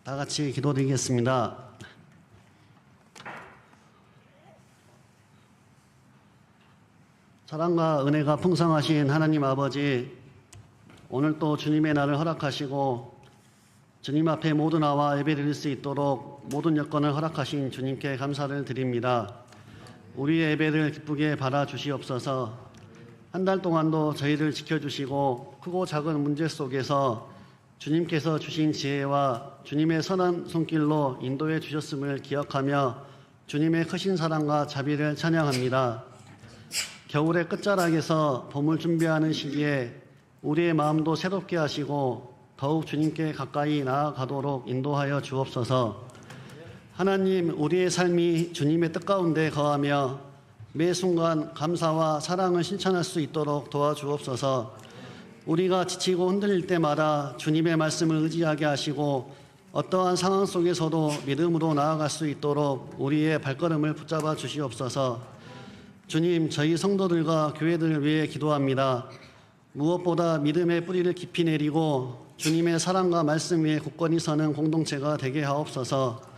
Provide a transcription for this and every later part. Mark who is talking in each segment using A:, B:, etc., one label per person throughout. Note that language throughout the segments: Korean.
A: 다 같이 기도드리겠습니다. 사랑과 은혜가 풍성하신 하나님 아버지, 오늘 또 주님의 날을 허락하시고 주님 앞에 모두 나와 예배드릴 수 있도록 모든 여건을 허락하신 주님께 감사를 드립니다. 우리의 예배를 기쁘게 받아주시옵소서. 한 달 동안도 저희를 지켜주시고 크고 작은 문제 속에서 주님께서 주신 지혜와 주님의 선한 손길로 인도해 주셨음을 기억하며 주님의 크신 사랑과 자비를 찬양합니다. 겨울의 끝자락에서 봄을 준비하는 시기에 우리의 마음도 새롭게 하시고 더욱 주님께 가까이 나아가도록 인도하여 주옵소서. 하나님, 우리의 삶이 주님의 뜻 가운데 거하며 매 순간 감사와 사랑을 실천할 수 있도록 도와주옵소서. 우리가 지치고 흔들릴 때마다 주님의 말씀을 의지하게 하시고 어떠한 상황 속에서도 믿음으로 나아갈 수 있도록 우리의 발걸음을 붙잡아 주시옵소서. 주님, 저희 성도들과 교회들을 위해 기도합니다. 무엇보다 믿음의 뿌리를 깊이 내리고 주님의 사랑과 말씀 위에 굳건히 서는 공동체가 되게 하옵소서.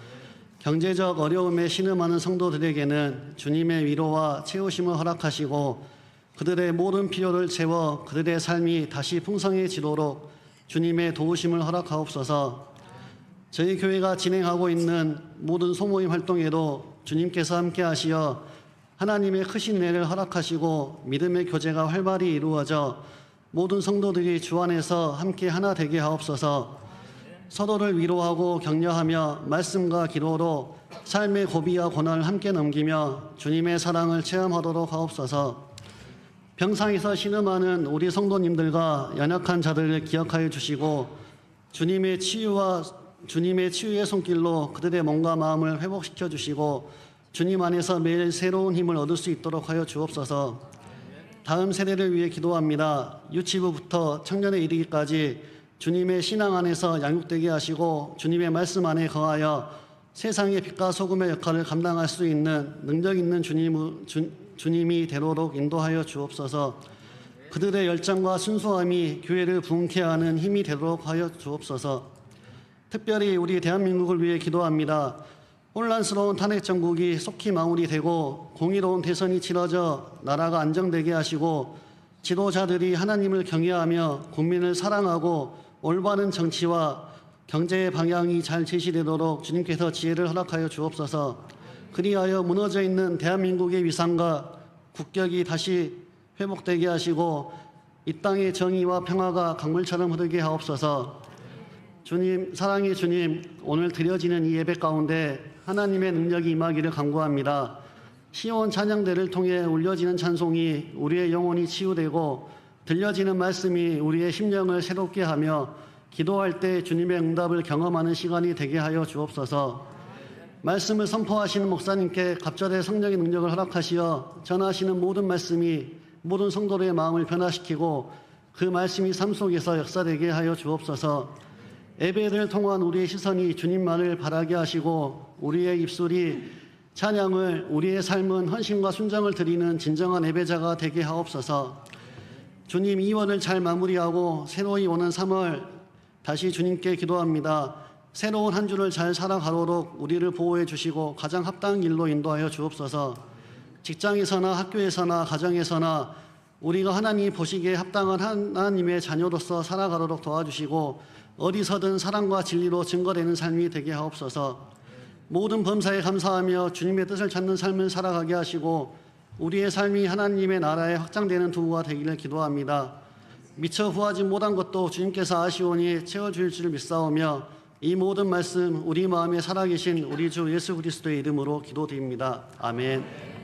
A: 경제적 어려움에 신음하는 성도들에게는 주님의 위로와 채우심을 허락하시고 그들의 모든 필요를 채워 그들의 삶이 다시 풍성해지도록 주님의 도우심을 허락하옵소서. 저희 교회가 진행하고 있는 모든 소모임 활동에도 주님께서 함께 하시어 하나님의 크신 은혜를 허락하시고 믿음의 교제가 활발히 이루어져 모든 성도들이 주 안에서 함께 하나 되게 하옵소서. 서로를 위로하고 격려하며 말씀과 기도로 삶의 고비와 고난을 함께 넘기며 주님의 사랑을 체험하도록 하옵소서. 병상에서 신음하는 우리 성도님들과 연약한 자들을 기억하여 주시고 주님의 치유의 손길로 그들의 몸과 마음을 회복시켜 주시고 주님 안에서 매일 새로운 힘을 얻을 수 있도록 하여 주옵소서. 다음 세대를 위해 기도합니다. 유치부부터 청년에 이르기까지 주님의 신앙 안에서 양육되게 하시고 주님의 말씀 안에 거하여 세상의 빛과 소금의 역할을 감당할 수 있는 능력 있는 주님이 되도록 인도하여 주옵소서. 그들의 열정과 순수함이 교회를 부흥케 하는 힘이 되도록 하여 주옵소서. 특별히 우리 대한민국을 위해 기도합니다. 혼란스러운 탄핵 정국이 속히 마무리되고 공의로운 대선이 치러져 나라가 안정되게 하시고 지도자들이 하나님을 경외하며 국민을 사랑하고 올바른 정치와 경제의 방향이 잘 제시되도록 주님께서 지혜를 허락하여 주옵소서. 그리하여 무너져 있는 대한민국의 위상과 국격이 다시 회복되게 하시고 이 땅의 정의와 평화가 강물처럼 흐르게 하옵소서. 주님, 사랑의 주님, 오늘 드려지는 이 예배 가운데 하나님의 능력이 임하기를 간구합니다. 시온 찬양대를 통해 울려지는 찬송이 우리의 영혼이 치유되고 들려지는 말씀이 우리의 심령을 새롭게 하며 기도할 때 주님의 응답을 경험하는 시간이 되게 하여 주옵소서. 말씀을 선포하시는 목사님께 갑절의 성령의 능력을 허락하시어 전하시는 모든 말씀이 모든 성도들의 마음을 변화시키고 그 말씀이 삶 속에서 역사되게 하여 주옵소서. 예배를 통한 우리의 시선이 주님만을 바라게 하시고 우리의 입술이 찬양을, 우리의 삶은 헌신과 순정을 드리는 진정한 예배자가 되게 하옵소서. 주님, 2월을 잘 마무리하고 새로이 오는 3월 다시 주님께 기도합니다. 새로운 한 주를 잘 살아가도록 우리를 보호해 주시고 가장 합당한 길로 인도하여 주옵소서. 직장에서나 학교에서나 가정에서나 우리가 하나님이 보시기에 합당한 하나님의 자녀로서 살아가도록 도와주시고 어디서든 사랑과 진리로 증거되는 삶이 되게 하옵소서. 모든 범사에 감사하며 주님의 뜻을 찾는 삶을 살아가게 하시고 우리의 삶이 하나님의 나라에 확장되는 도구가 되기를 기도합니다. 미처 구하지 못한 것도 주님께서 아시오니 채워주실 줄 믿사오며 이 모든 말씀 우리 마음에 살아계신 우리 주 예수 그리스도의 이름으로 기도드립니다. 아멘.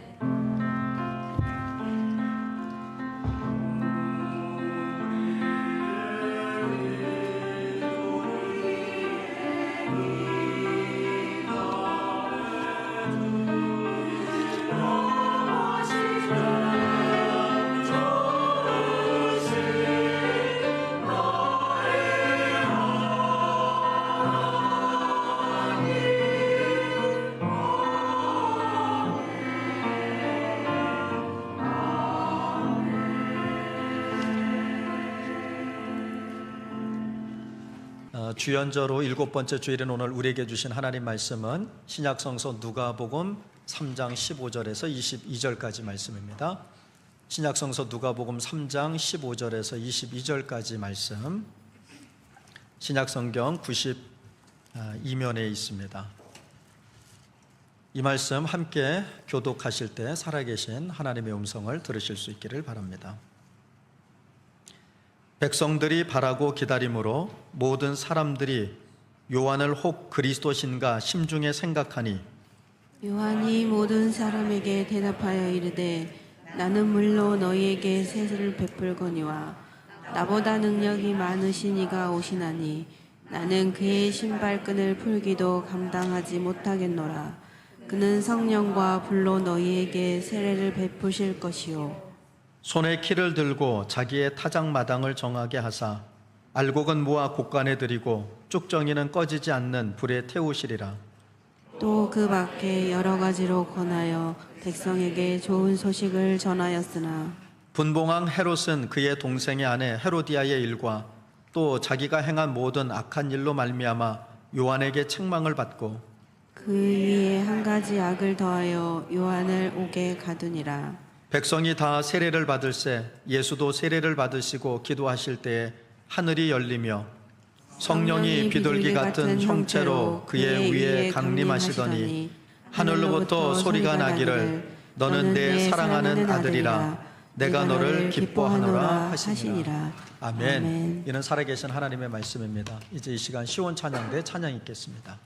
B: 주연저로 7번째 주일인 오늘 우리에게 주신 하나님 말씀은 신약성서 누가복음 3장 15절에서 22절까지 말씀입니다. 신약성서 누가복음 3장 15절에서 22절까지 말씀, 신약성경 92면에 있습니다. 이 말씀 함께 교독하실 때 살아계신 하나님의 음성을 들으실 수 있기를 바랍니다. 백성들이 바라고 기다림으로 모든 사람들이 요한을 혹 그리스도신가 심중에 생각하니
C: 요한이 모든 사람에게 대답하여 이르되 나는 물로 너희에게 세례를 베풀거니와 나보다 능력이 많으신 이가 오시나니 나는 그의 신발끈을 풀기도 감당하지 못하겠노라. 그는 성령과 불로 너희에게 세례를 베푸실 것이요
B: 손에 키를 들고 자기의 타작마당을 정하게 하사 알곡은 모아 곳간에 들이고 쭉정이는 꺼지지 않는 불에 태우시리라.
C: 또 그 밖에 여러 가지로 권하여 백성에게 좋은 소식을 전하였으나
B: 분봉왕 헤롯은 그의 동생의 아내 헤로디아의 일과 또 자기가 행한 모든 악한 일로 말미암아 요한에게 책망을 받고
C: 그 위에 한 가지 악을 더하여 요한을 옥에 가두니라.
B: 백성이 다 세례를 받을새 예수도 세례를 받으시고 기도하실 때에 하늘이 열리며 성령이 비둘기 같은 형체로 그의 위에 강림하시더니 하늘로부터 소리가 나기를 너는 내 사랑하는 아들이라 내가 너를 기뻐하노라 하시니라. 아멘. 이는 살아계신 하나님의 말씀입니다. 이제 이 시간 시온 찬양대 찬양 있겠습니다.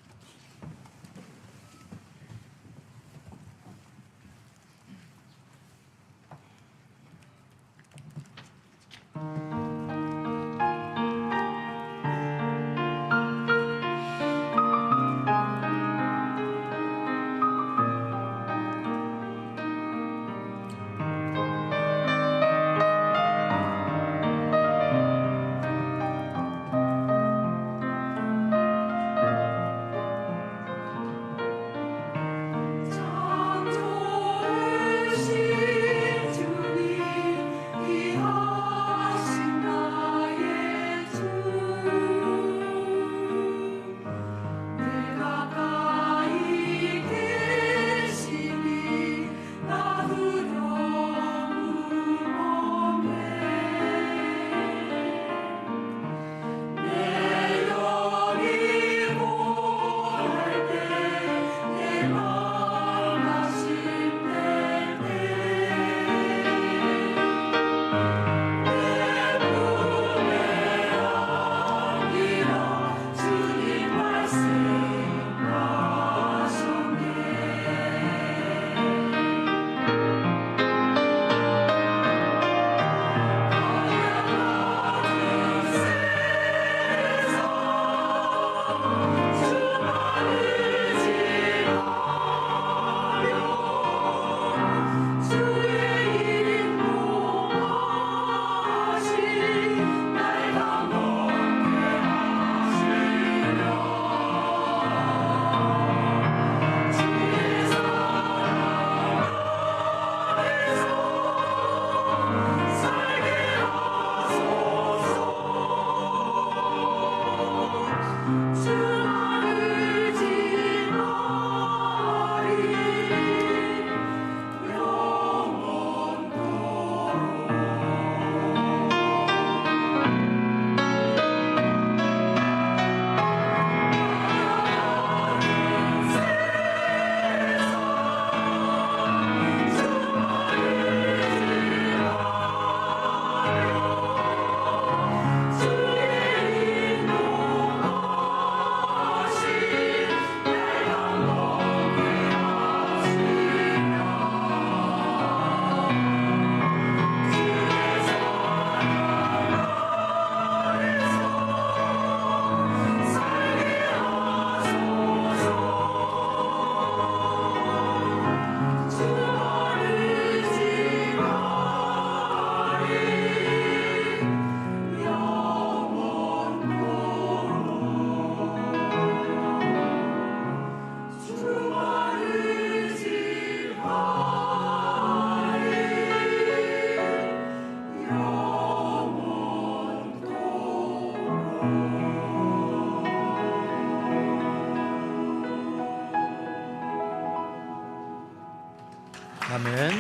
B: 아멘.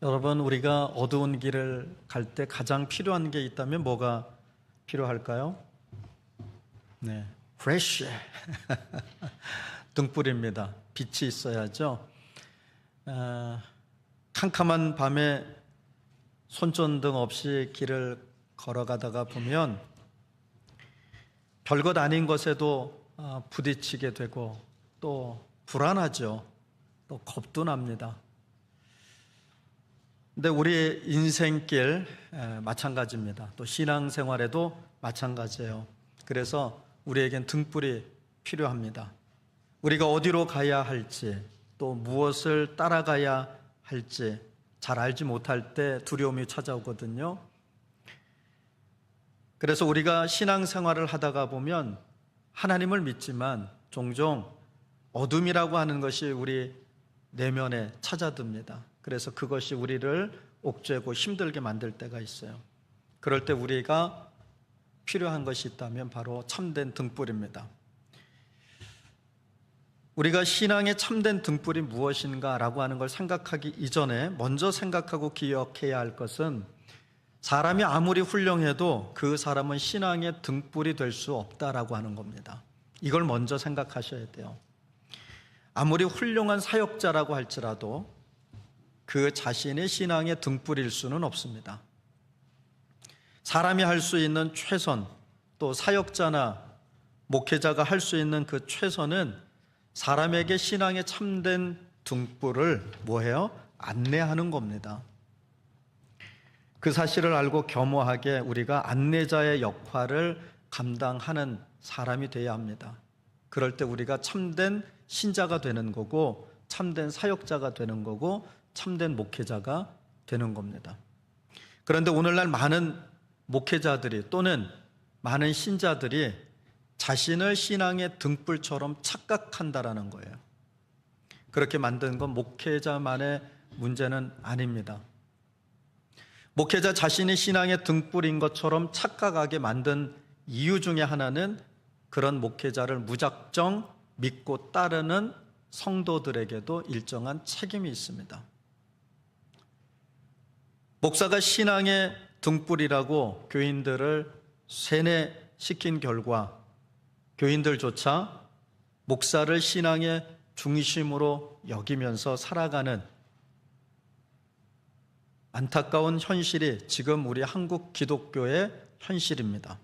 B: 여러분, 우리가 어두운 길을 갈 때 가장 필요한 게 있다면 뭐가 필요할까요? 네, 프레쉬 등불입니다. 빛이 있어야죠. 캄캄한 밤에 손전등 없이 길을 걸어가다가 보면 별것 아닌 것에도 부딪히게 되고 또 불안하죠. 또 겁도 납니다. 근데 우리 인생길 마찬가지입니다. 또 신앙생활에도 마찬가지예요. 그래서 우리에겐 등불이 필요합니다. 우리가 어디로 가야 할지 또 무엇을 따라가야 할지 잘 알지 못할 때 두려움이 찾아오거든요. 그래서 우리가 신앙생활을 하다가 보면 하나님을 믿지만 종종 어둠이라고 하는 것이 우리 내면에 찾아듭니다. 그래서 그것이 우리를 옥죄고 힘들게 만들 때가 있어요. 그럴 때 우리가 필요한 것이 있다면 바로 참된 등불입니다. 우리가 신앙의 참된 등불이 무엇인가라고 하는 걸 생각하기 이전에 먼저 생각하고 기억해야 할 것은 사람이 아무리 훌륭해도 그 사람은 신앙의 등불이 될 수 없다라고 하는 겁니다. 이걸 먼저 생각하셔야 돼요. 아무리 훌륭한 사역자라고 할지라도 그 자신의 신앙의 등불일 수는 없습니다. 사람이 할 수 있는 최선, 또 사역자나 목회자가 할 수 있는 그 최선은 사람에게 신앙의 참된 등불을 뭐해요? 안내하는 겁니다. 그 사실을 알고 겸허하게 우리가 안내자의 역할을 감당하는 사람이 되어야 합니다. 그럴 때 우리가 참된 신자가 되는 거고 참된 사역자가 되는 거고 참된 목회자가 되는 겁니다. 그런데 오늘날 많은 목회자들이 또는 많은 신자들이 자신을 신앙의 등불처럼 착각한다라는 거예요. 그렇게 만든 건 목회자만의 문제는 아닙니다. 목회자 자신이 신앙의 등불인 것처럼 착각하게 만든 이유 중에 하나는 그런 목회자를 무작정 믿고 따르는 성도들에게도 일정한 책임이 있습니다. 목사가 신앙의 등불이라고 교인들을 세뇌시킨 결과 교인들조차 목사를 신앙의 중심으로 여기면서 살아가는 안타까운 현실이 지금 우리 한국 기독교의 현실입니다.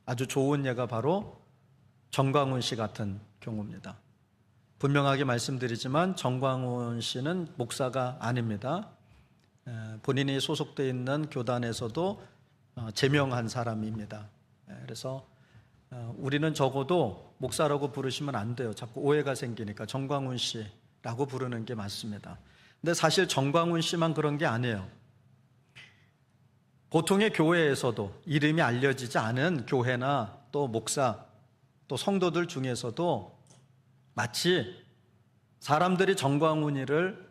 B: 아주 좋은 예가 바로 정광훈 씨 같은 경우입니다. 분명하게 말씀드리지만 정광훈 씨는 목사가 아닙니다. 본인이 소속되어 있는 교단에서도 제명한 사람입니다. 그래서 우리는 적어도 목사라고 부르시면 안 돼요. 자꾸 오해가 생기니까 정광훈 씨라고 부르는 게 맞습니다. 근데 사실 정광훈 씨만 그런 게 아니에요. 보통의 교회에서도 이름이 알려지지 않은 교회나 또 목사 또 성도들 중에서도 마치 사람들이 정광훈이를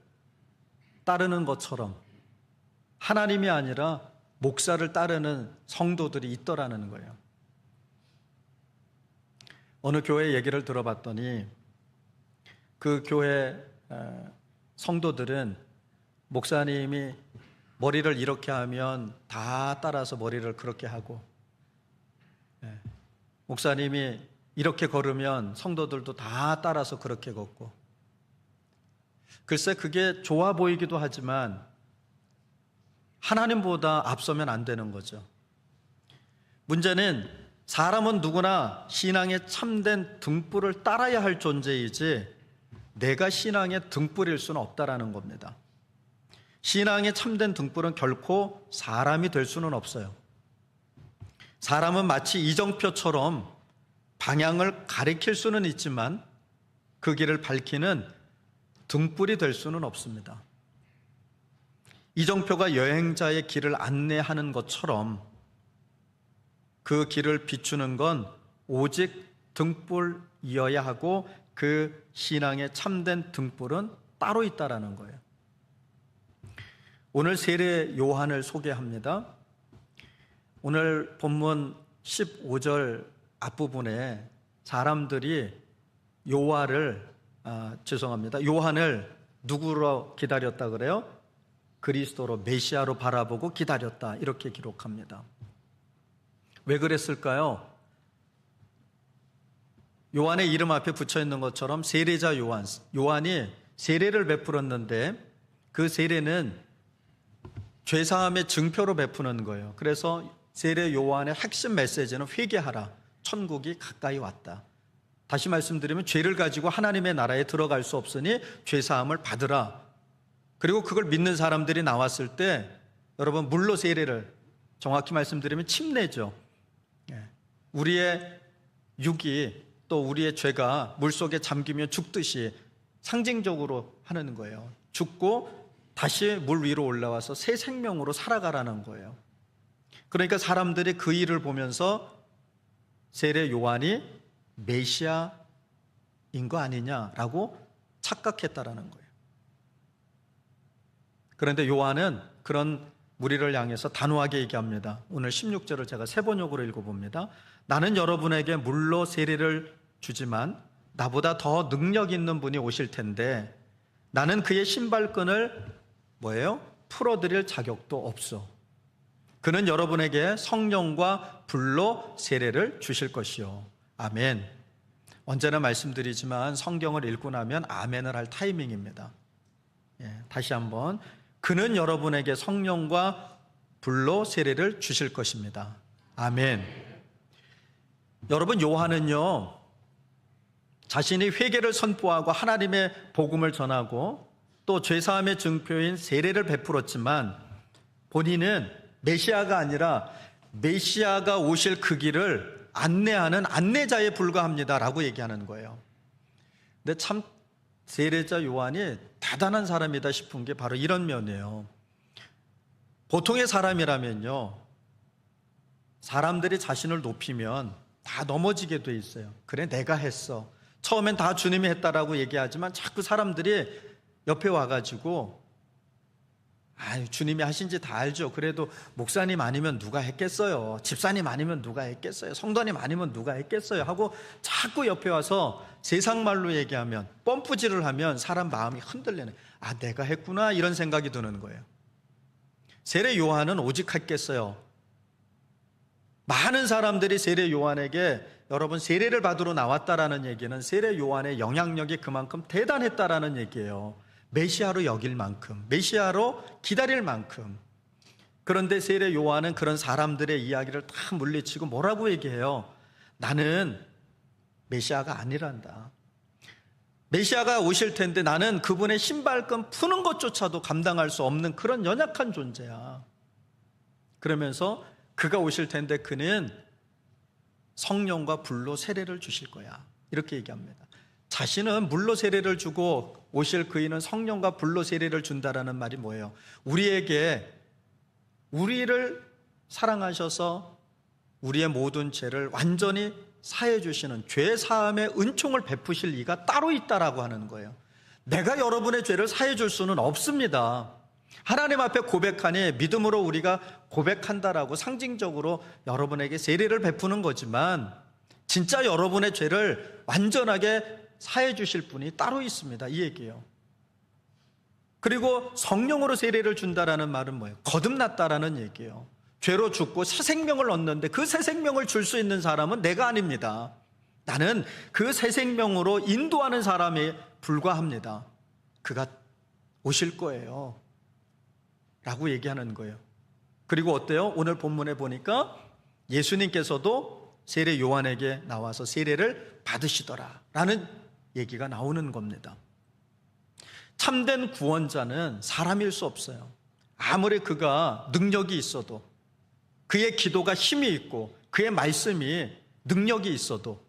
B: 따르는 것처럼 하나님이 아니라 목사를 따르는 성도들이 있더라는 거예요. 어느 교회 얘기를 들어봤더니 그 교회 성도들은 목사님이 머리를 이렇게 하면 다 따라서 머리를 그렇게 하고 목사님이 이렇게 걸으면 성도들도 다 따라서 그렇게 걷고 글쎄 그게 좋아 보이기도 하지만 하나님보다 앞서면 안 되는 거죠. 문제는 사람은 누구나 신앙의 참된 등불을 따라야 할 존재이지 내가 신앙의 등불일 수는 없다라는 겁니다. 신앙의 참된 등불은 결코 사람이 될 수는 없어요. 사람은 마치 이정표처럼 방향을 가리킬 수는 있지만 그 길을 밝히는 등불이 될 수는 없습니다. 이정표가 여행자의 길을 안내하는 것처럼 그 길을 비추는 건 오직 등불이어야 하고 그 신앙의 참된 등불은 따로 있다라는 거예요. 오늘 세례 요한을 소개합니다. 오늘 본문 15절 앞부분에 사람들이 요한을 누구로 기다렸다 그래요? 그리스도로, 메시아로 바라보고 기다렸다, 이렇게 기록합니다. 왜 그랬을까요? 요한의 이름 앞에 붙여 있는 것처럼 세례자 요한이 세례를 베풀었는데 그 세례는 죄사함의 증표로 베푸는 거예요. 그래서 세례 요한의 핵심 메시지는 회개하라, 천국이 가까이 왔다. 다시 말씀드리면 죄를 가지고 하나님의 나라에 들어갈 수 없으니 죄사함을 받으라. 그리고 그걸 믿는 사람들이 나왔을 때 여러분, 물로 세례를, 정확히 말씀드리면 침례죠. 우리의 육이, 또 우리의 죄가 물속에 잠기면 죽듯이 상징적으로 하는 거예요. 죽고 다시 물 위로 올라와서 새 생명으로 살아가라는 거예요. 그러니까 사람들이 그 일을 보면서 세례 요한이 메시아인 거 아니냐라고 착각했다라는 거예요. 그런데 요한은 그런 무리를 향해서 단호하게 얘기합니다. 오늘 16절을 제가 세 번역으로 읽어봅니다. 나는 여러분에게 물로 세례를 주지만 나보다 더 능력 있는 분이 오실 텐데 나는 그의 신발끈을 풀어드릴 자격도 없어. 그는 여러분에게 성령과 불로 세례를 주실 것이요. 아멘. 언제나 말씀드리지만 성경을 읽고 나면 아멘을 할 타이밍입니다. 다시 한번, 그는 여러분에게 성령과 불로 세례를 주실 것입니다. 아멘. 여러분, 요한은요, 자신이 회개를 선포하고 하나님의 복음을 전하고 또 죄사함의 증표인 세례를 베풀었지만 본인은 메시아가 아니라 메시아가 오실 그 길을 안내하는 안내자에 불과합니다라고 얘기하는 거예요. 근데 참 세례자 요한이 대단한 사람이다 싶은 게 바로 이런 면이에요. 보통의 사람이라면요, 사람들이 자신을 높이면 다 넘어지게 돼 있어요. 그래, 내가 했어. 처음엔 다 주님이 했다라고 얘기하지만 자꾸 사람들이 옆에 와가지고 주님이 하신지 다 알죠. 그래도 목사님 아니면 누가 했겠어요. 집사님 아니면 누가 했겠어요. 성도님 아니면 누가 했겠어요. 하고 자꾸 옆에 와서 세상 말로 얘기하면, 펌프질을 하면 사람 마음이 흔들리는, 내가 했구나, 이런 생각이 드는 거예요. 세례 요한은 오직 했겠어요. 많은 사람들이 세례 요한에게 여러분 세례를 받으러 나왔다라는 얘기는 세례 요한의 영향력이 그만큼 대단했다라는 얘기예요. 메시아로 여길 만큼, 메시아로 기다릴 만큼. 그런데 세례 요한은 그런 사람들의 이야기를 다 물리치고 뭐라고 얘기해요? 나는 메시아가 아니란다. 메시아가 오실 텐데 나는 그분의 신발끈 푸는 것조차도 감당할 수 없는 그런 연약한 존재야. 그러면서 그가 오실 텐데 그는 성령과 불로 세례를 주실 거야, 이렇게 얘기합니다. 자신은 물로 세례를 주고 오실 그이는 성령과 불로 세례를 준다라는 말이 뭐예요? 우리를 사랑하셔서 우리의 모든 죄를 완전히 사해 주시는 죄 사함의 은총을 베푸실 이가 따로 있다라고 하는 거예요. 내가 여러분의 죄를 사해 줄 수는 없습니다. 하나님 앞에 고백하니 믿음으로 우리가 고백한다라고 상징적으로 여러분에게 세례를 베푸는 거지만 진짜 여러분의 죄를 완전하게 사해 주실 분이 따로 있습니다, 이 얘기예요. 그리고 성령으로 세례를 준다라는 말은 뭐예요? 거듭났다라는 얘기예요. 죄로 죽고 새 생명을 얻는데 그 새 생명을 줄 수 있는 사람은 내가 아닙니다. 나는 그 새 생명으로 인도하는 사람에 불과합니다. 그가 오실 거예요 라고 얘기하는 거예요. 그리고 어때요? 오늘 본문에 보니까 예수님께서도 세례 요한에게 나와서 세례를 받으시더라 라는 얘기가 나오는 겁니다. 참된 구원자는 사람일 수 없어요. 아무리 그가 능력이 있어도, 그의 기도가 힘이 있고 그의 말씀이 능력이 있어도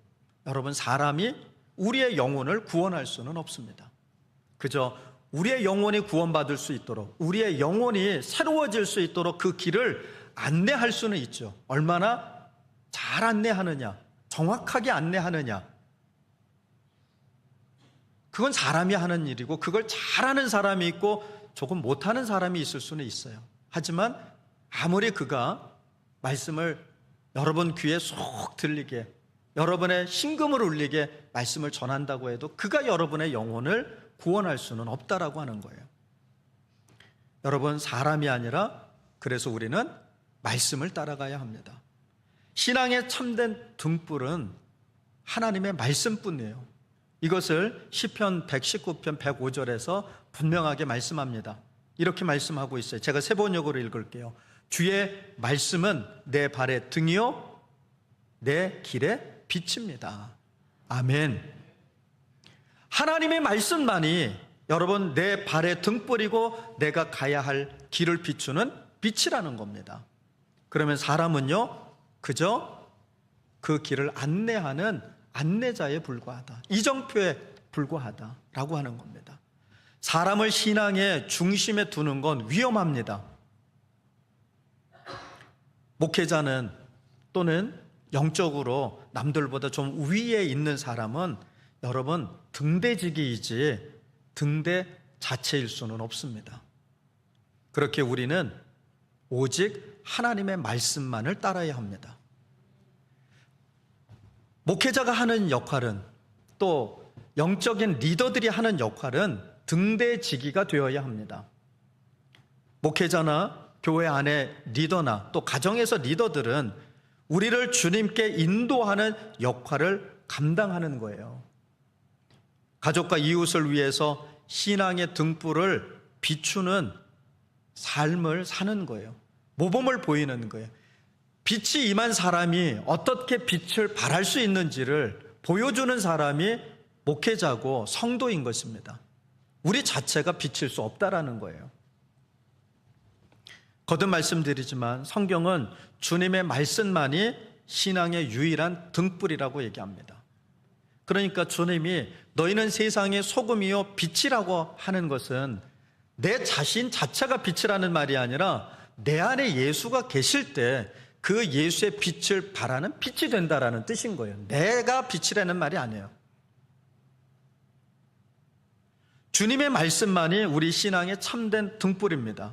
B: 여러분, 사람이 우리의 영혼을 구원할 수는 없습니다. 그저 우리의 영혼이 구원받을 수 있도록, 우리의 영혼이 새로워질 수 있도록 그 길을 안내할 수는 있죠. 얼마나 잘 안내하느냐, 정확하게 안내하느냐, 그건 사람이 하는 일이고 그걸 잘하는 사람이 있고 조금 못하는 사람이 있을 수는 있어요. 하지만 아무리 그가 말씀을 여러분 귀에 쏙 들리게 여러분의 심금을 울리게 말씀을 전한다고 해도 그가 여러분의 영혼을 구원할 수는 없다라고 하는 거예요. 여러분, 사람이 아니라 그래서 우리는 말씀을 따라가야 합니다. 신앙의 참된 등불은 하나님의 말씀뿐이에요. 이것을 시편 119편 105절에서 분명하게 말씀합니다. 이렇게 말씀하고 있어요. 제가 세 번역으로 읽을게요. 주의 말씀은 내 발의 등이요 내 길의 빛입니다. 아멘. 하나님의 말씀만이 여러분 내 발의 등불이고 내가 가야 할 길을 비추는 빛이라는 겁니다. 그러면 사람은요 그저 그 길을 안내하는 안내자에 불과하다, 이정표에 불과하다라고 하는 겁니다. 사람을 신앙의 중심에 두는 건 위험합니다. 목회자는 또는 영적으로 남들보다 좀 위에 있는 사람은 여러분 등대지기이지 등대 자체일 수는 없습니다. 그렇게 우리는 오직 하나님의 말씀만을 따라야 합니다. 목회자가 하는 역할은, 또 영적인 리더들이 하는 역할은 등대지기가 되어야 합니다. 목회자나 교회 안의 리더나 또 가정에서 리더들은 우리를 주님께 인도하는 역할을 감당하는 거예요. 가족과 이웃을 위해서 신앙의 등불을 비추는 삶을 사는 거예요. 모범을 보이는 거예요. 빛이 임한 사람이 어떻게 빛을 발할 수 있는지를 보여주는 사람이 목회자고 성도인 것입니다. 우리 자체가 빛일 수 없다라는 거예요. 거듭 말씀드리지만 성경은 주님의 말씀만이 신앙의 유일한 등불이라고 얘기합니다. 그러니까 주님이 너희는 세상의 소금이요 빛이라고 하는 것은 내 자신 자체가 빛이라는 말이 아니라 내 안에 예수가 계실 때 그 예수의 빛을 발하는 빛이 된다라는 뜻인 거예요. 내가 빛이라는 말이 아니에요. 주님의 말씀만이 우리 신앙의 참된 등불입니다.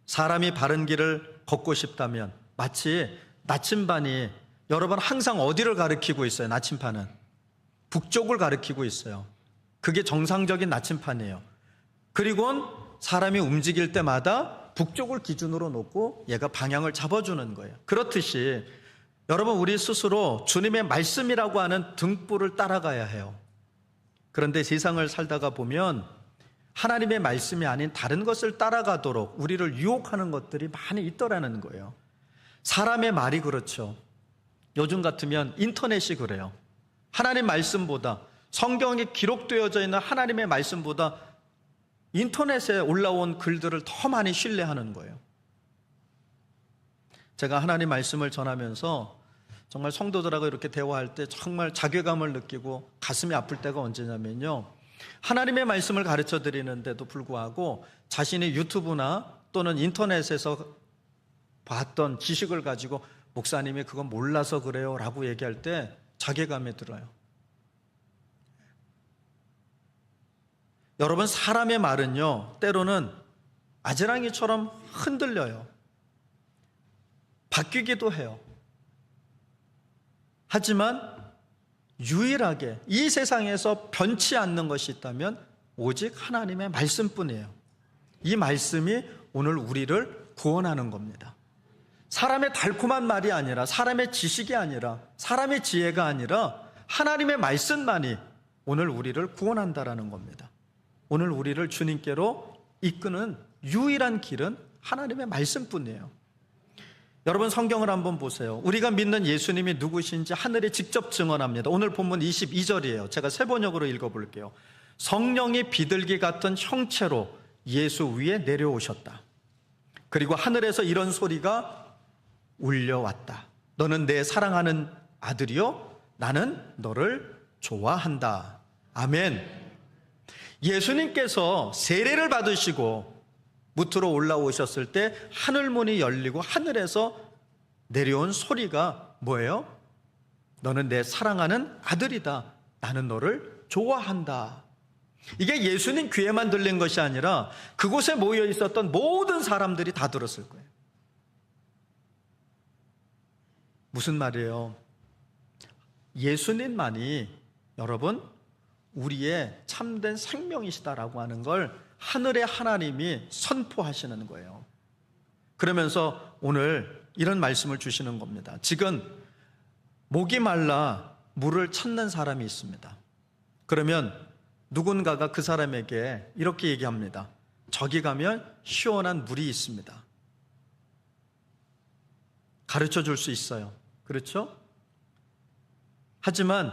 B: 사람이 바른 길을 걷고 싶다면 마치 나침반이, 여러분 항상 어디를 가리키고 있어요? 나침반은 북쪽을 가리키고 있어요. 그게 정상적인 나침반이에요. 그리고 사람이 움직일 때마다 북쪽을 기준으로 놓고 얘가 방향을 잡아주는 거예요. 그렇듯이 여러분 우리 스스로 주님의 말씀이라고 하는 등불을 따라가야 해요. 그런데 세상을 살다가 보면 하나님의 말씀이 아닌 다른 것을 따라가도록 우리를 유혹하는 것들이 많이 있더라는 거예요. 사람의 말이 그렇죠. 요즘 같으면 인터넷이 그래요. 하나님 말씀보다, 성경에 기록되어져 있는 하나님의 말씀보다 인터넷에 올라온 글들을 더 많이 신뢰하는 거예요. 제가 하나님 말씀을 전하면서 정말 성도들하고 이렇게 대화할 때 정말 자괴감을 느끼고 가슴이 아플 때가 언제냐면요, 하나님의 말씀을 가르쳐 드리는데도 불구하고 자신이 유튜브나 또는 인터넷에서 봤던 지식을 가지고 목사님이 그건 몰라서 그래요 라고 얘기할 때 자괴감이 들어요. 여러분, 사람의 말은요 때로는 아지랑이처럼 흔들려요. 바뀌기도 해요. 하지만 유일하게 이 세상에서 변치 않는 것이 있다면 오직 하나님의 말씀뿐이에요. 이 말씀이 오늘 우리를 구원하는 겁니다. 사람의 달콤한 말이 아니라, 사람의 지식이 아니라, 사람의 지혜가 아니라 하나님의 말씀만이 오늘 우리를 구원한다라는 겁니다. 오늘 우리를 주님께로 이끄는 유일한 길은 하나님의 말씀뿐이에요. 여러분, 성경을 한번 보세요. 우리가 믿는 예수님이 누구신지 하늘이 직접 증언합니다. 오늘 본문 22절이에요. 제가 세 번역으로 읽어볼게요. 성령이 비둘기 같은 형체로 예수 위에 내려오셨다. 그리고 하늘에서 이런 소리가 울려왔다. 너는 내 사랑하는 아들이요, 나는 너를 좋아한다. 아멘. 예수님께서 세례를 받으시고 무트로 올라오셨을 때 하늘문이 열리고 하늘에서 내려온 소리가 뭐예요? 너는 내 사랑하는 아들이다. 나는 너를 좋아한다. 이게 예수님 귀에만 들린 것이 아니라 그곳에 모여 있었던 모든 사람들이 다 들었을 거예요. 무슨 말이에요? 예수님만이 여러분 우리의 참된 생명이시다라고 하는 걸 하늘의 하나님이 선포하시는 거예요. 그러면서 오늘 이런 말씀을 주시는 겁니다. 지금 목이 말라 물을 찾는 사람이 있습니다. 그러면 누군가가 그 사람에게 이렇게 얘기합니다. 저기 가면 시원한 물이 있습니다. 가르쳐 줄 수 있어요. 그렇죠? 하지만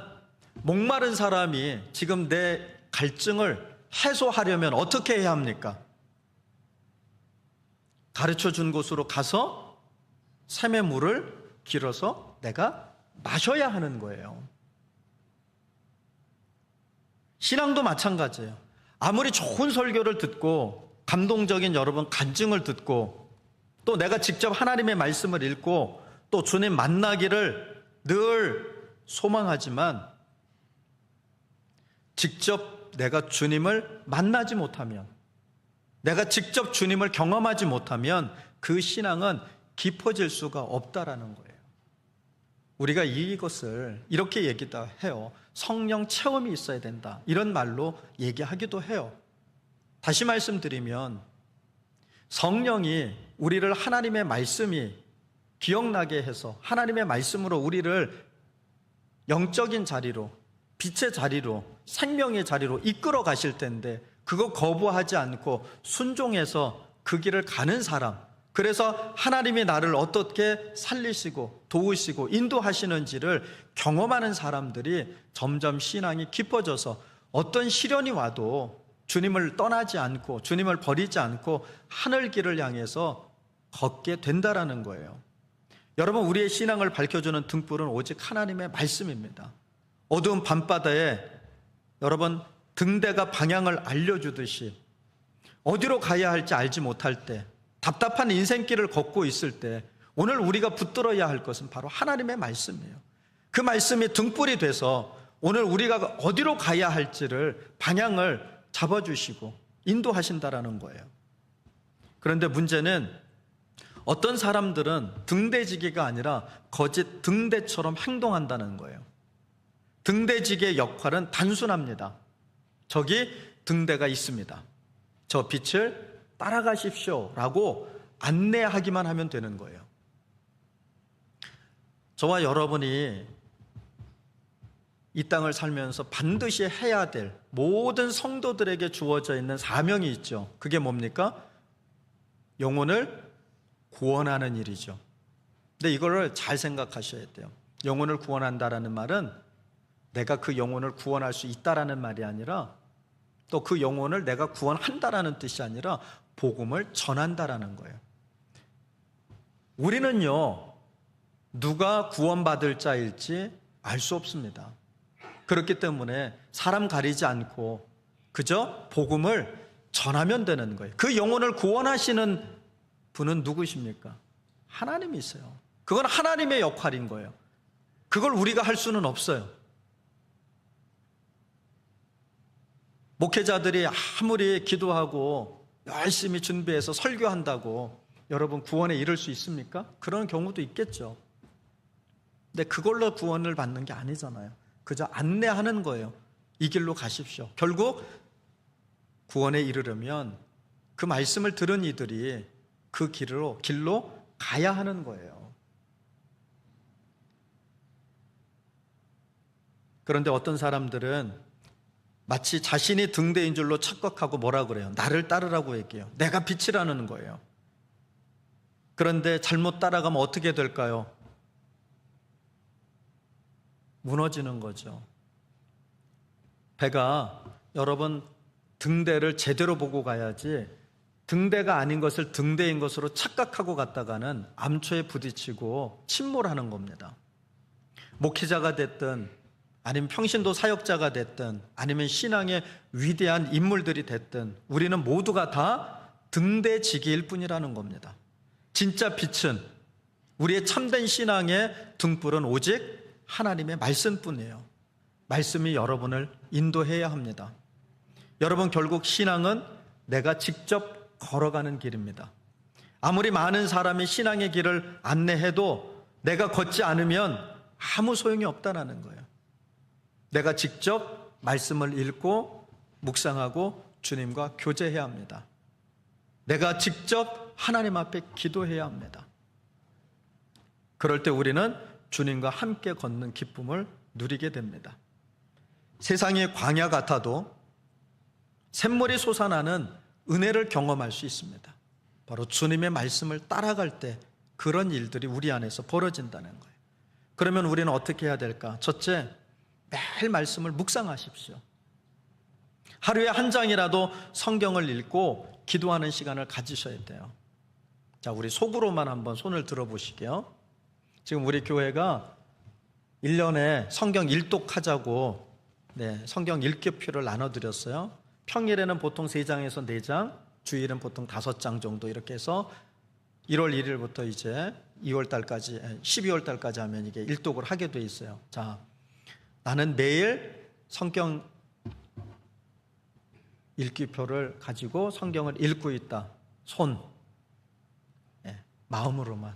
B: 목마른 사람이 지금 내 갈증을 해소하려면 어떻게 해야 합니까? 가르쳐 준 곳으로 가서 샘의 물을 길어서 내가 마셔야 하는 거예요. 신앙도 마찬가지예요. 아무리 좋은 설교를 듣고 감동적인 여러분 간증을 듣고 또 내가 직접 하나님의 말씀을 읽고 또 주님 만나기를 늘 소망하지만 직접 내가 주님을 만나지 못하면, 내가 직접 주님을 경험하지 못하면 그 신앙은 깊어질 수가 없다라는 거예요. 우리가 이것을 이렇게 얘기도 해요. 성령 체험이 있어야 된다, 이런 말로 얘기하기도 해요. 다시 말씀드리면 성령이 우리를 하나님의 말씀이 기억나게 해서 하나님의 말씀으로 우리를 영적인 자리로, 빛의 자리로, 생명의 자리로 이끌어 가실 텐데 그거 거부하지 않고 순종해서 그 길을 가는 사람, 그래서 하나님이 나를 어떻게 살리시고 도우시고 인도하시는지를 경험하는 사람들이 점점 신앙이 깊어져서 어떤 시련이 와도 주님을 떠나지 않고 주님을 버리지 않고 하늘 길을 향해서 걷게 된다라는 거예요. 여러분, 우리의 신앙을 밝혀주는 등불은 오직 하나님의 말씀입니다. 어두운 밤바다에 여러분 등대가 방향을 알려주듯이 어디로 가야 할지 알지 못할 때, 답답한 인생길을 걷고 있을 때 오늘 우리가 붙들어야 할 것은 바로 하나님의 말씀이에요. 그 말씀이 등불이 돼서 오늘 우리가 어디로 가야 할지를 방향을 잡아주시고 인도하신다라는 거예요. 그런데 문제는 어떤 사람들은 등대지기가 아니라 거짓 등대처럼 행동한다는 거예요. 등대지기의 역할은 단순합니다. 저기 등대가 있습니다. 저 빛을 따라가십시오 라고 안내하기만 하면 되는 거예요. 저와 여러분이 이 땅을 살면서 반드시 해야 될 모든 성도들에게 주어져 있는 사명이 있죠. 그게 뭡니까? 영혼을 구원하는 일이죠. 근데 이거를 잘 생각하셔야 돼요. 영혼을 구원한다라는 말은 내가 그 영혼을 구원할 수 있다라는 말이 아니라, 또 그 영혼을 내가 구원한다라는 뜻이 아니라 복음을 전한다라는 거예요. 우리는요, 누가 구원받을 자일지 알 수 없습니다. 그렇기 때문에 사람 가리지 않고 그저 복음을 전하면 되는 거예요. 그 영혼을 구원하시는 분은 누구십니까? 하나님이세요. 그건 하나님의 역할인 거예요. 그걸 우리가 할 수는 없어요. 목회자들이 아무리 기도하고 열심히 준비해서 설교한다고 여러분 구원에 이를 수 있습니까? 그런 경우도 있겠죠. 근데 그걸로 구원을 받는 게 아니잖아요. 그저 안내하는 거예요. 이 길로 가십시오. 결국 구원에 이르려면 그 말씀을 들은 이들이 그 길로 가야 하는 거예요. 그런데 어떤 사람들은 마치 자신이 등대인 줄로 착각하고 뭐라 그래요? 나를 따르라고 얘기해요. 내가 빛이라는 거예요. 그런데 잘못 따라가면 어떻게 될까요? 무너지는 거죠. 배가 여러분 등대를 제대로 보고 가야지, 등대가 아닌 것을 등대인 것으로 착각하고 갔다가는 암초에 부딪히고 침몰하는 겁니다. 목회자가 됐든 아니면 평신도 사역자가 됐든 아니면 신앙의 위대한 인물들이 됐든 우리는 모두가 다 등대지기일 뿐이라는 겁니다. 진짜 빛은, 우리의 참된 신앙의 등불은 오직 하나님의 말씀뿐이에요. 말씀이 여러분을 인도해야 합니다. 여러분, 결국 신앙은 내가 직접 걸어가는 길입니다. 아무리 많은 사람이 신앙의 길을 안내해도 내가 걷지 않으면 아무 소용이 없다는 거예요. 내가 직접 말씀을 읽고 묵상하고 주님과 교제해야 합니다. 내가 직접 하나님 앞에 기도해야 합니다. 그럴 때 우리는 주님과 함께 걷는 기쁨을 누리게 됩니다. 세상이 광야 같아도 샘물이 솟아나는 은혜를 경험할 수 있습니다. 바로 주님의 말씀을 따라갈 때 그런 일들이 우리 안에서 벌어진다는 거예요. 그러면 우리는 어떻게 해야 될까? 첫째, 매일 말씀을 묵상하십시오. 하루에 한 장이라도 성경을 읽고 기도하는 시간을 가지셔야 돼요. 자, 우리 속으로만 한번 손을 들어보시게요. 지금 우리 교회가 1년에 성경 일독하자고 성경 읽기표를 나눠드렸어요. 평일에는 보통 3장에서 4장, 주일은 보통 5장 정도 이렇게 해서 1월 1일부터 이제 2월 달까지, 12월 달까지 하면 이게 일독을 하게 돼 있어요. 자, 나는 매일 성경 읽기표를 가지고 성경을 읽고 있다. 손. 마음으로만.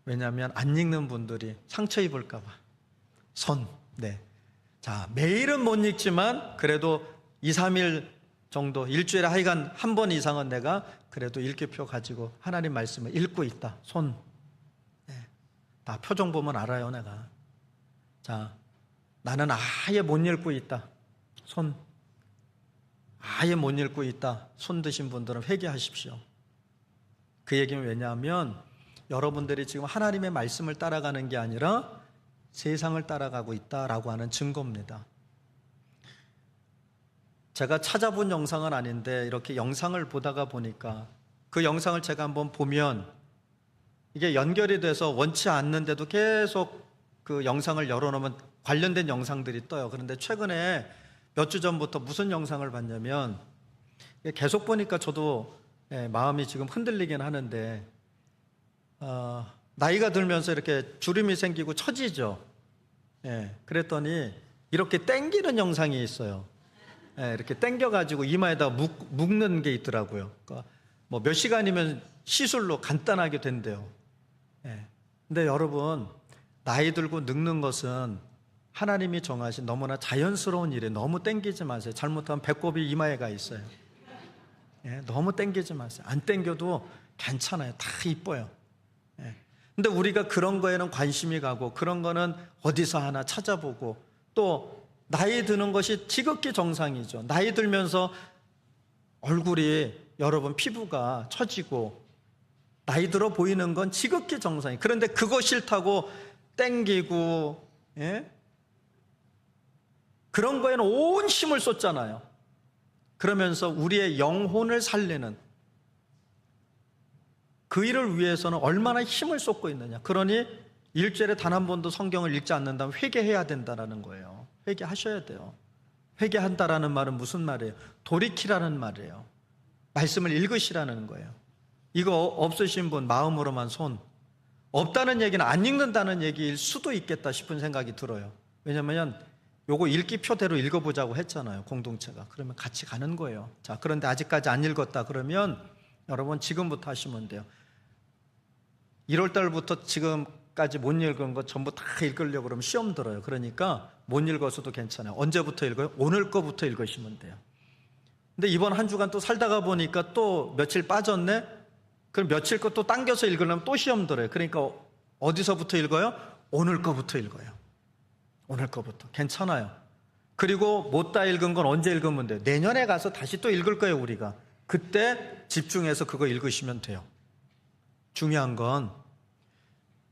B: 왜냐하면 안 읽는 분들이 상처 입을까 봐. 손. 자, 매일은 못 읽지만 그래도 2, 3일 정도, 일주일에 하여간 한 번 이상은 내가 그래도 읽기표 가지고 하나님 말씀을 읽고 있다. 손. 다 표정 보면 알아요, 내가. 자, 나는 아예 못 읽고 있다. 손. 아예 못 읽고 있다. 손 드신 분들은 회개하십시오. 그 얘기는 왜냐하면 여러분들이 지금 하나님의 말씀을 따라가는 게 아니라 세상을 따라가고 있다라고 하는 증거입니다. 제가 찾아본 영상은 아닌데 이렇게 영상을 보다가 보니까 그 영상을 제가 한번 보면 이게 연결이 돼서 원치 않는데도 계속 그 영상을 열어놓으면 관련된 영상들이 떠요. 그런데 최근에 몇 주 전부터 무슨 영상을 봤냐면 계속 보니까 저도 마음이 지금 흔들리긴 하는데 나이가 들면서 이렇게 주름이 생기고 처지죠. 그랬더니 이렇게 땡기는 영상이 있어요. 이렇게 땡겨가지고 이마에다 묶는 게 있더라고요. 그러니까 뭐 몇 시간이면 시술로 간단하게 된대요. 근데 여러분, 나이 들고 늙는 것은 하나님이 정하신 너무나 자연스러운 일에 너무 땡기지 마세요. 잘못하면 배꼽이 이마에 가 있어요. 너무 땡기지 마세요. 안 땡겨도 괜찮아요. 다 이뻐요. 근데 우리가 그런 거에는 관심이 가고 그런 거는 어디서 하나 찾아보고 또 나이 드는 것이 지극히 정상이죠. 나이 들면서 얼굴이 여러분 피부가 처지고 나이 들어 보이는 건 지극히 정상이에요. 그런데 그거 싫다고 땡기고 그런 거에는 온 힘을 쏟잖아요. 그러면서 우리의 영혼을 살리는 그 일을 위해서는 얼마나 힘을 쏟고 있느냐. 그러니 일주일에 단 한 번도 성경을 읽지 않는다면 회개해야 된다는 거예요. 회개하셔야 돼요. 회개한다라는 말은 무슨 말이에요? 돌이키라는 말이에요. 말씀을 읽으시라는 거예요. 이거 없으신 분 마음으로만 손. 없다는 얘기는 안 읽는다는 얘기일 수도 있겠다 싶은 생각이 들어요. 왜냐하면 요거 읽기표대로 읽어보자고 했잖아요, 공동체가. 그러면 같이 가는 거예요. 자, 그런데 아직까지 안 읽었다 그러면 여러분 지금부터 하시면 돼요. 1월 달부터 지금까지 못 읽은 거 전부 다 읽으려고 그러면 시험 들어요. 그러니까 못 읽어서도 괜찮아요. 언제부터 읽어요? 오늘 거부터 읽으시면 돼요. 근데 이번 한 주간 또 살다가 보니까 또 며칠 빠졌네? 그럼 며칠 거 또 당겨서 읽으려면 또 시험 들어요. 그러니까 어디서부터 읽어요? 오늘 거부터 읽어요. 오늘 거부터. 괜찮아요. 그리고 못 다 읽은 건 언제 읽으면 돼요? 내년에 가서 다시 또 읽을 거예요, 우리가. 그때 집중해서 그거 읽으시면 돼요. 중요한 건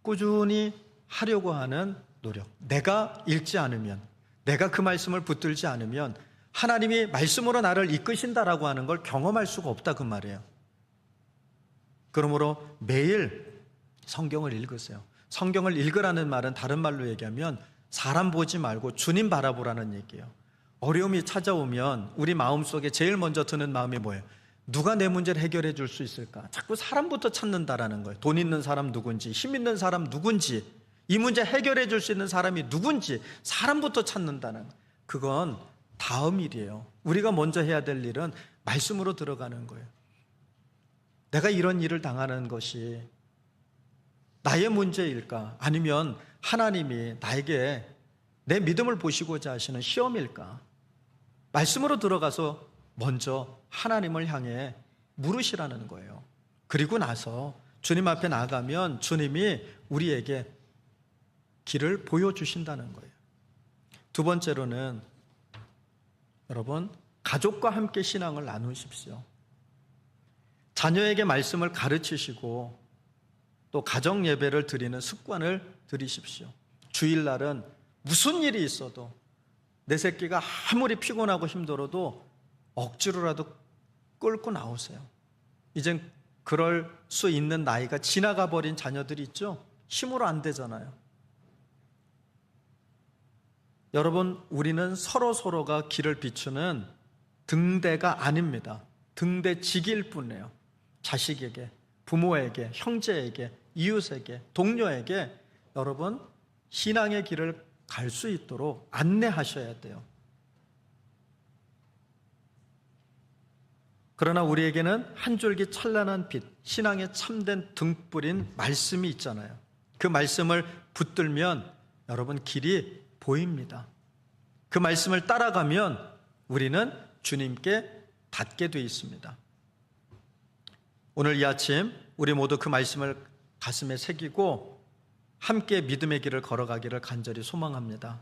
B: 꾸준히 하려고 하는 노력. 내가 읽지 않으면, 내가 그 말씀을 붙들지 않으면 하나님이 말씀으로 나를 이끄신다라고 하는 걸 경험할 수가 없다 그 말이에요. 그러므로 매일 성경을 읽으세요. 성경을 읽으라는 말은 다른 말로 얘기하면 사람 보지 말고 주님 바라보라는 얘기예요. 어려움이 찾아오면 우리 마음속에 제일 먼저 드는 마음이 뭐예요? 누가 내 문제를 해결해 줄 수 있을까? 자꾸 사람부터 찾는다라는 거예요. 돈 있는 사람 누군지, 힘 있는 사람 누군지, 이 문제 해결해 줄 수 있는 사람이 누군지 사람부터 찾는다는 거예요. 그건 다음 일이에요. 우리가 먼저 해야 될 일은 말씀으로 들어가는 거예요. 내가 이런 일을 당하는 것이 나의 문제일까? 아니면 하나님이 나에게 내 믿음을 보시고자 하시는 시험일까? 말씀으로 들어가서 먼저 하나님을 향해 물으시라는 거예요. 그리고 나서 주님 앞에 나가면 주님이 우리에게 길을 보여주신다는 거예요. 두 번째로는 여러분, 가족과 함께 신앙을 나누십시오. 자녀에게 말씀을 가르치시고 또 가정 예배를 드리는 습관을 들이십시오. 주일날은 무슨 일이 있어도 내 새끼가 아무리 피곤하고 힘들어도 억지로라도 끌고 나오세요. 이젠 그럴 수 있는 나이가 지나가 버린 자녀들이 있죠. 힘으로 안 되잖아요. 여러분, 우리는 서로가 길을 비추는 등대가 아닙니다. 등대직일 뿐이에요. 자식에게, 부모에게, 형제에게, 이웃에게, 동료에게 여러분, 신앙의 길을 갈 수 있도록 안내하셔야 돼요. 그러나 우리에게는 한 줄기 찬란한 빛, 신앙의 참된 등불인 말씀이 있잖아요. 그 말씀을 붙들면 여러분, 길이 보입니다. 그 말씀을 따라가면 우리는 주님께 닿게 되어 있습니다. 오늘 이 아침 우리 모두 그 말씀을 가슴에 새기고 함께 믿음의 길을 걸어가기를 간절히 소망합니다.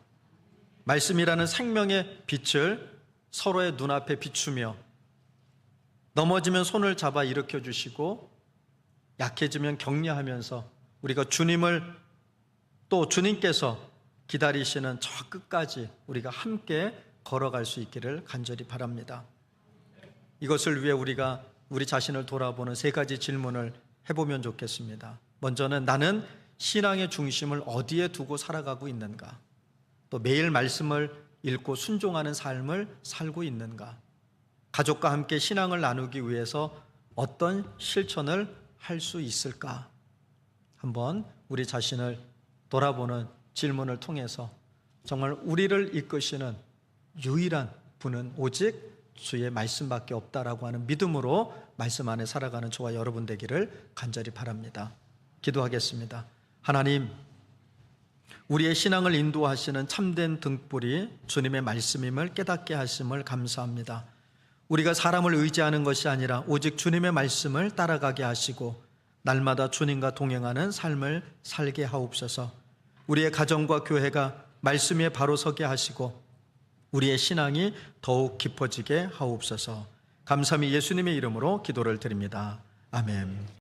B: 말씀이라는 생명의 빛을 서로의 눈앞에 비추며 넘어지면 손을 잡아 일으켜 주시고 약해지면 격려하면서 우리가 주님을 또 주님께서 기다리시는 저 끝까지 우리가 함께 걸어갈 수 있기를 간절히 바랍니다. 이것을 위해 우리가 우리 자신을 돌아보는 세 가지 질문을 해보면 좋겠습니다. 먼저는 나는 신앙의 중심을 어디에 두고 살아가고 있는가? 또 매일 말씀을 읽고 순종하는 삶을 살고 있는가? 가족과 함께 신앙을 나누기 위해서 어떤 실천을 할 수 있을까? 한번 우리 자신을 돌아보는 질문을 통해서 정말 우리를 이끄시는 유일한 분은 오직 주의 말씀밖에 없다라고 하는 믿음으로 말씀 안에 살아가는 저와 여러분 되기를 간절히 바랍니다. 기도하겠습니다. 하나님, 우리의 신앙을 인도하시는 참된 등불이 주님의 말씀임을 깨닫게 하심을 감사합니다. 우리가 사람을 의지하는 것이 아니라 오직 주님의 말씀을 따라가게 하시고 날마다 주님과 동행하는 삶을 살게 하옵소서. 우리의 가정과 교회가 말씀 위에 바로 서게 하시고 우리의 신앙이 더욱 깊어지게 하옵소서. 감사히 예수님의 이름으로 기도를 드립니다. 아멘.